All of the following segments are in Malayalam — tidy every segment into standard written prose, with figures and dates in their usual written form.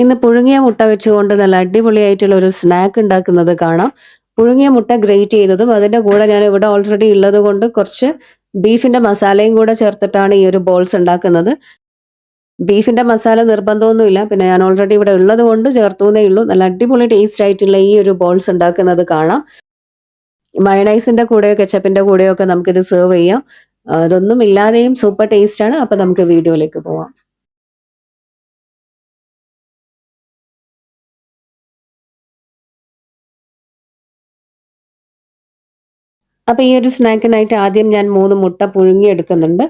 ഇന്ന് പുഴുങ്ങിയ മുട്ട വെച്ചുകൊണ്ട് നല്ല അടിപൊളിയായിട്ടുള്ള ഒരു സ്നാക്ക് ഉണ്ടാക്കുന്നത് കാണാം. പുഴുങ്ങിയ മുട്ട ഗ്രേറ്റ് ചെയ്തതും അതിന്റെ കൂടെ ഞാൻ ഇവിടെ ഓൾറെഡി ഉള്ളത് കൊണ്ട് കുറച്ച് ബീഫിന്റെ മസാലയും കൂടെ ചേർത്തിട്ടാണ് ഈ ഒരു ബോൾസ് ഉണ്ടാക്കുന്നത്. ബീഫിന്റെ മസാല നിർബന്ധമൊന്നുമില്ല, പിന്നെ ഞാൻ ഓൾറെഡി ഇവിടെ ഉള്ളത് കൊണ്ട് ചേർത്തുന്നേ ഉള്ളൂ. നല്ല അടിപൊളി ടേസ്റ്റ് ആയിട്ടുള്ള ഈ ഒരു ബോൾസ് ഉണ്ടാക്കുന്നത് കാണാം. മയണൈസിന്റെ കൂടെയോ കെച്ചപ്പിന്റെ കൂടെയോ ഒക്കെ നമുക്കിത് സെർവ് ചെയ്യാം. അതൊന്നും ഇല്ലാതെയും സൂപ്പർ ടേസ്റ്റ് ആണ്. അപ്പൊ നമുക്ക് വീഡിയോയിലേക്ക് പോവാം. അപ്പൊ ഈ ഒരു സ്നാക്കിനായിട്ട് ആദ്യം ഞാൻ 3 മുട്ട പുഴുങ്ങി എടുക്കുന്നുണ്ട്.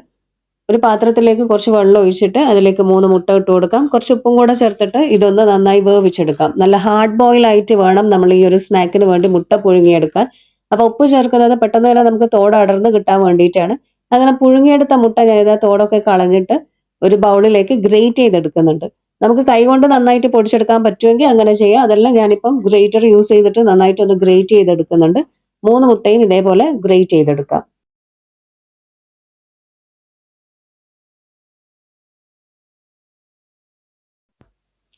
ഒരു പാത്രത്തിലേക്ക് കുറച്ച് വെള്ളം ഒഴിച്ചിട്ട് അതിലേക്ക് 3 മുട്ട ഇട്ട് കൊടുക്കാം. കുറച്ച് ഉപ്പും കൂടെ ചേർത്തിട്ട് ഇതൊന്ന് നന്നായി വേവിച്ചെടുക്കാം. നല്ല ഹാർഡ് ബോയിൽ ആയിട്ട് വേണം നമ്മൾ ഈ ഒരു സ്നാക്കിന് വേണ്ടി മുട്ട പുഴുങ്ങിയെടുക്കാൻ. അപ്പൊ ഉപ്പ് ചേർക്കുന്നത് പെട്ടെന്ന് തന്നെ നമുക്ക് തോട് അടർന്ന് കിട്ടാൻ വേണ്ടിയിട്ടാണ്. അങ്ങനെ പുഴുങ്ങിയെടുത്ത മുട്ട ഞാൻ ഇതാ തോടൊക്കെ കളഞ്ഞിട്ട് ഒരു ബൗളിലേക്ക് ഗ്രേറ്റ് ചെയ്തെടുക്കുന്നുണ്ട്. നമുക്ക് കൈകൊണ്ട് നന്നായിട്ട് പൊടിച്ചെടുക്കാൻ പറ്റുമെങ്കിൽ അങ്ങനെ ചെയ്യാം. അതെല്ലാം ഞാനിപ്പം ഗ്രേറ്റർ യൂസ് ചെയ്തിട്ട് നന്നായിട്ട് ഒന്ന് ഗ്രേറ്റ് ചെയ്തെടുക്കുന്നുണ്ട്. 3 മുട്ടയും ഇതേപോലെ ഗ്രേറ്റ് ചെയ്തെടുക്കാം.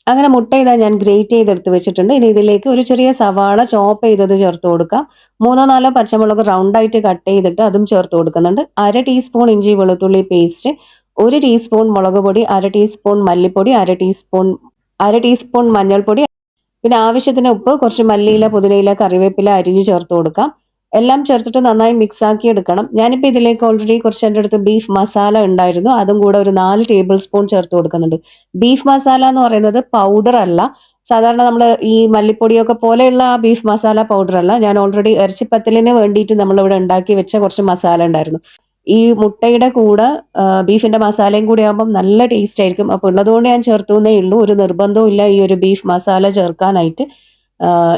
അങ്ങനെ മുട്ട ഇതാ ഞാൻ ഗ്രേറ്റ് ചെയ്തെടുത്ത് വെച്ചിട്ടുണ്ട്. ഇനി ഇതിലേക്ക് ഒരു ചെറിയ സവാള ചോപ്പ് ചെയ്തത് ചേർത്ത് കൊടുക്കാം. 3-4 പച്ചമുളക് റൗണ്ടായിട്ട് കട്ട് ചെയ്തിട്ട് അതും ചേർത്ത് കൊടുക്കുന്നുണ്ട്. 1/2 ടീസ്പൂൺ ഇഞ്ചി വെളുത്തുള്ളി പേസ്റ്റ്, 1 ടീസ്പൂൺ മുളക് പൊടി, 1/2 ടീസ്പൂൺ മല്ലിപ്പൊടി, 1/2 ടീസ്പൂൺ മഞ്ഞൾപ്പൊടി, പിന്നെ ആവശ്യത്തിന് ഉപ്പ്, കുറച്ച് മല്ലിയില, പുതിനയില, കറിവേപ്പില അരിഞ്ഞ് ചേർത്ത് കൊടുക്കാം. എല്ലാം ചേർത്തിട്ട് നന്നായി മിക്സ് ആക്കി എടുക്കണം. ഞാനിപ്പോൾ ഇതിലേക്ക് ഓൾറെഡി കുറച്ച് എൻ്റെ അടുത്ത് ബീഫ് മസാല ഉണ്ടായിരുന്നു, അതും കൂടെ ഒരു 4 ടേബിൾ സ്പൂൺ ചേർത്ത് കൊടുക്കുന്നുണ്ട്. ബീഫ് മസാല എന്ന് പറയുന്നത് പൗഡർ അല്ല, സാധാരണ നമ്മൾ ഈ മല്ലിപ്പൊടിയൊക്കെ പോലെയുള്ള ആ ബീഫ് മസാല പൗഡർ അല്ല. ഞാൻ ഓൾറെഡി ഇറച്ചിപ്പത്തലിന് വേണ്ടിയിട്ട് നമ്മളിവിടെ ഉണ്ടാക്കി വെച്ച കുറച്ച് മസാല ഉണ്ടായിരുന്നു. ഈ മുട്ടയുടെ കൂടെ ബീഫിന്റെ മസാലയും കൂടി ആകുമ്പോൾ നല്ല ടേസ്റ്റ് ആയിരിക്കും. അപ്പൊ ഉള്ളതുകൊണ്ട് ഞാൻ ചേർത്തുന്നേ ഉള്ളൂ, ഒരു നിർബന്ധവും ഇല്ല ഈ ഒരു ബീഫ് മസാല ചേർക്കാനായിട്ട്.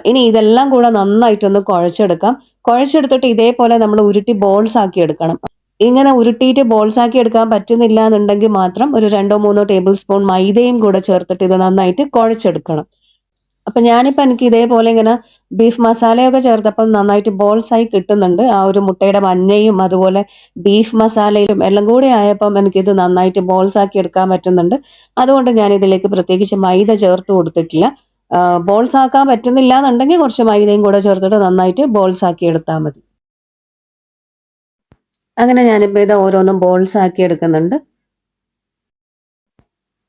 ഇനി ഇതെല്ലാം കൂടെ നന്നായിട്ടൊന്ന് കുഴച്ചെടുക്കാം. കുഴച്ചെടുത്തിട്ട് ഇതേപോലെ നമ്മൾ ഉരുട്ടി ബോൾസ് ആക്കി എടുക്കണം. ഇങ്ങനെ ഉരുട്ടിയിട്ട് ബോൾസ് ആക്കി എടുക്കാൻ പറ്റുന്നില്ല എന്നുണ്ടെങ്കിൽ മാത്രം ഒരു 2-3 ടേബിൾ സ്പൂൺ മൈദയും കൂടെ ചേർത്തിട്ട് ഇത് നന്നായിട്ട് കുഴച്ചെടുക്കണം. അപ്പൊ ഞാനിപ്പോ എനിക്ക് ഇതേപോലെ ഇങ്ങനെ ബീഫ് മസാലയൊക്കെ ചേർത്തപ്പം നന്നായിട്ട് ബോൾസ് ആയി കിട്ടുന്നുണ്ട്. ആ ഒരു മുട്ടയുടെ മഞ്ഞയും അതുപോലെ ബീഫ് മസാലയിലും എല്ലാം കൂടി ആയപ്പം എനിക്കിത് നന്നായിട്ട് ബോൾസ് ആക്കി എടുക്കാൻ പറ്റുന്നുണ്ട്. അതുകൊണ്ട് ഞാൻ ഇതിലേക്ക് പ്രത്യേകിച്ച് മൈദ ചേർത്ത് കൊടുത്തിട്ടില്ല. ബോൾസ് ആക്കാൻ പറ്റുന്നില്ല എന്നുണ്ടെങ്കിൽ കുറച്ച് മൈദയും കൂടെ ചേർത്തിട്ട് നന്നായിട്ട് ബോൾസ് ആക്കി എടുത്താൽ മതി. അങ്ങനെ ഞാനിപ്പോ ഇത് ഓരോന്നും ബോൾസ് ആക്കി എടുക്കുന്നുണ്ട്.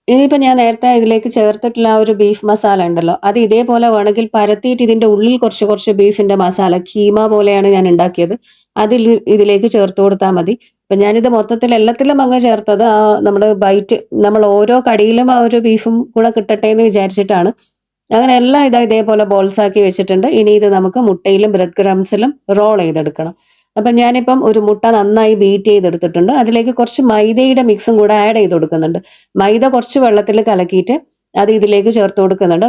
ഇനിയിപ്പോ ഞാൻ നേരത്തെ ഇതിലേക്ക് ചേർത്തിട്ടുള്ള ആ ഒരു ബീഫ് മസാല ഉണ്ടല്ലോ, അത് ഇതേപോലെ വേണമെങ്കിൽ പരത്തിയിട്ട് ഇതിന്റെ ഉള്ളിൽ കുറച്ച് കുറച്ച് ബീഫിന്റെ മസാല കീമ പോലെയാണ് ഞാൻ ഉണ്ടാക്കിയത്, അതിൽ ഇതിലേക്ക് ചേർത്ത് കൊടുത്താൽ മതി. അപ്പൊ ഞാനിത് മൊത്തത്തിൽ എല്ലാത്തിലും അങ്ങ് ചേർത്തത് ആ നമ്മുടെ ബൈറ്റ്, നമ്മൾ ഓരോ കടിയിലും ആ ഒരു ബീഫും കൂടെ കിട്ടട്ടെ എന്ന് വിചാരിച്ചിട്ടാണ്. അങ്ങനെ എല്ലാം ഇതേപോലെ ബോൾസ് ആക്കി വെച്ചിട്ടുണ്ട്. ഇനി ഇത് നമുക്ക് മുട്ടയിലും ബ്രെഡ് ക്രംസിലും റോൾ ചെയ്തെടുക്കണം. അപ്പൊ ഞാനിപ്പം ഒരു മുട്ട നന്നായി ബീറ്റ് ചെയ്തെടുത്തിട്ടുണ്ട്. അതിലേക്ക് കുറച്ച് മൈദയുടെ മിക്സും കൂടെ ആഡ് ചെയ്ത് കൊടുക്കുന്നുണ്ട്. മൈദ കുറച്ച് വെള്ളത്തിൽ കലക്കിയിട്ട് അത് ഇതിലേക്ക് ചേർത്ത് കൊടുക്കുന്നുണ്ട്.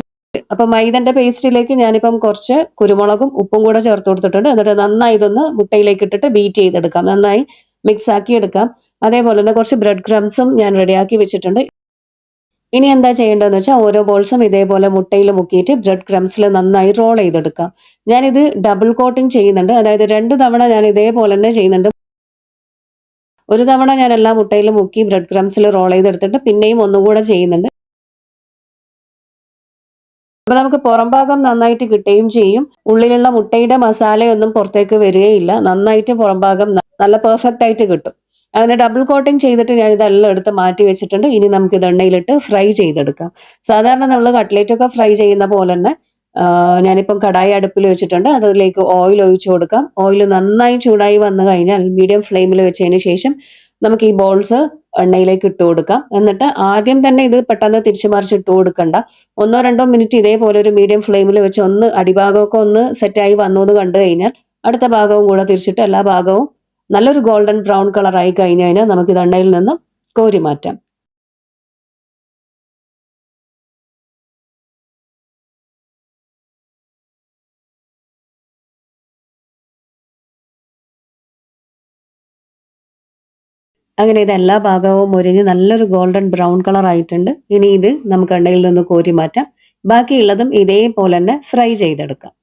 അപ്പൊ മൈദന്റെ പേസ്റ്റിലേക്ക് ഞാനിപ്പം കുറച്ച് കുരുമുളകും ഉപ്പും കൂടെ ചേർത്ത് കൊടുത്തിട്ടുണ്ട്. എന്നിട്ട് നന്നായി ഇതൊന്ന് മുട്ടയിലേക്ക് ഇട്ടിട്ട് ബീറ്റ് ചെയ്തെടുക്കാം, നന്നായി മിക്സ് ആക്കി എടുക്കാം. അതേപോലെ തന്നെ കുറച്ച് ബ്രെഡ് ക്രംസും ഞാൻ റെഡിയാക്കി വെച്ചിട്ടുണ്ട്. ഇനി എന്താ ചെയ്യേണ്ടതെന്ന് വെച്ചാൽ ഓരോ ബോൾസും ഇതേപോലെ മുട്ടയിൽ മുക്കിയിട്ട് ബ്രെഡ് ക്രംസിൽ നന്നായി റോൾ ചെയ്തെടുക്കാം. ഞാനിത് ഡബിൾ കോട്ടിംഗ് ചെയ്യുന്നുണ്ട്, അതായത് 2 തവണ ഞാൻ ഇതേപോലെ തന്നെ ചെയ്യുന്നുണ്ട്. ഒരു തവണ ഞാൻ എല്ലാ മുട്ടയിലും മുക്കി ബ്രെഡ് ക്രംസിൽ റോൾ ചെയ്തെടുത്തിട്ട് പിന്നെയും ഒന്നുകൂടെ ചെയ്യുന്നുണ്ട്. അപ്പൊ നമുക്ക് പുറം ഭാഗം നന്നായിട്ട് കിട്ടുകയും ചെയ്യും, ഉള്ളിലുള്ള മുട്ടയുടെ മസാലയൊന്നും പുറത്തേക്ക് വരികയില്ല, നന്നായിട്ട് പുറം ഭാഗം നല്ല പെർഫെക്റ്റ് ആയിട്ട് കിട്ടും. അങ്ങനെ ഡബിൾ കോട്ടിംഗ് ചെയ്തിട്ട് ഞാൻ ഇതെല്ലാം എടുത്ത് മാറ്റി വെച്ചിട്ടുണ്ട്. ഇനി നമുക്ക് ഇത് എണ്ണയിലിട്ട് ഫ്രൈ ചെയ്തെടുക്കാം. സാധാരണ നമ്മൾ കട്ട്ലേറ്റ് ഒക്കെ ഫ്രൈ ചെയ്യുന്ന പോലെ തന്നെ ഞാനിപ്പം കടായി അടുപ്പിൽ വെച്ചിട്ടുണ്ട്. അതിലേക്ക് ഓയിൽ ഒഴിച്ചു കൊടുക്കാം. ഓയിൽ നന്നായി ചൂടായി വന്നു കഴിഞ്ഞാൽ മീഡിയം ഫ്ലെയിമിൽ വെച്ചതിന് ശേഷം നമുക്ക് ഈ ബോൾസ് എണ്ണയിലേക്ക് ഇട്ട് കൊടുക്കാം. എന്നിട്ട് ആദ്യം തന്നെ ഇത് പെട്ടെന്ന് തിരിച്ചു മറിച്ച് ഇട്ട് കൊടുക്കണ്ട. 1-2 മിനിറ്റ് ഇതേപോലെ ഒരു മീഡിയം ഫ്ലെയിമിൽ വെച്ച് ഒന്ന് അടിഭാഗമൊക്കെ ഒന്ന് സെറ്റായി വന്നു എന്ന് കണ്ടു കഴിഞ്ഞാൽ അടുത്ത ഭാഗവും കൂടെ തിരിച്ചിട്ട് എല്ലാ ഭാഗവും നല്ലൊരു ഗോൾഡൻ ബ്രൗൺ കളർ ആയി കഴിഞ്ഞു കഴിഞ്ഞാൽ നമുക്ക് ഇത് എണ്ണയിൽ നിന്ന് കോരി മാറ്റാം. അങ്ങനെ ഇത് എല്ലാ ഭാഗവും മുരിഞ്ഞ് നല്ലൊരു ഗോൾഡൻ ബ്രൗൺ കളർ ആയിട്ടുണ്ട്. ഇനി ഇത് നമുക്ക് എണ്ണയിൽ നിന്ന് കോരി മാറ്റാം. ബാക്കിയുള്ളതും ഇതേപോലെ തന്നെ ഫ്രൈ ചെയ്തെടുക്കാം.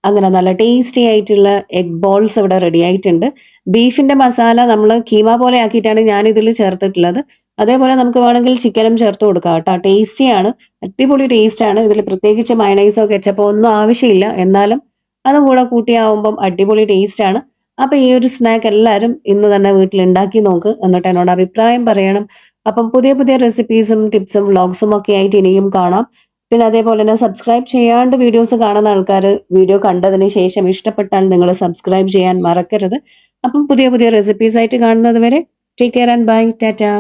അങ്ങനെ നല്ല ടേസ്റ്റി ആയിട്ടുള്ള എഗ് ബോൾസ് ഇവിടെ റെഡി ആയിട്ടുണ്ട്. ബീഫിന്റെ മസാല നമ്മൾ കീമ പോലെ ആക്കിയിട്ടാണ് ഞാൻ ഇതിൽ ചേർത്തിട്ടുള്ളത്. അതേപോലെ നമുക്ക് വേണമെങ്കിൽ ചിക്കനും ചേർത്ത് കൊടുക്കാം കേട്ടോ. ടേസ്റ്റിയാണ്, അടിപൊളി ടേസ്റ്റ് ആണ്. ഇതിൽ പ്രത്യേകിച്ച് മയണൈസോ കെച്ചപ്പോ ഒന്നും ആവശ്യമില്ല. എന്നാലും അതും കൂടെ കൂട്ടിയാവുമ്പം അടിപൊളി ടേസ്റ്റ് ആണ്. അപ്പൊ ഈ ഒരു സ്നാക്ക് എല്ലാവരും ഇന്ന് തന്നെ വീട്ടിൽ ഉണ്ടാക്കി നോക്ക്, എന്നിട്ട് എന്നോട് അഭിപ്രായം പറയണം. അപ്പം പുതിയ പുതിയ റെസിപ്പീസും ടിപ്സും വ്ളോഗ്സും ഒക്കെ ആയിട്ട് ഇനിയും കാണാം. പിന്നെ അതേപോലെ തന്നെ സബ്സ്ക്രൈബ് ചെയ്യാണ്ട് വീഡിയോസ് കാണുന്ന ആൾക്കാർ വീഡിയോ കണ്ടതിന് ശേഷം ഇഷ്ടപ്പെട്ടാൽ നിങ്ങൾ സബ്സ്ക്രൈബ് ചെയ്യാൻ മറക്കരുത്. അപ്പം പുതിയ പുതിയ റെസിപ്പീസ് ആയിട്ട് കാണുന്നത് വരെ take care and bye, Tata.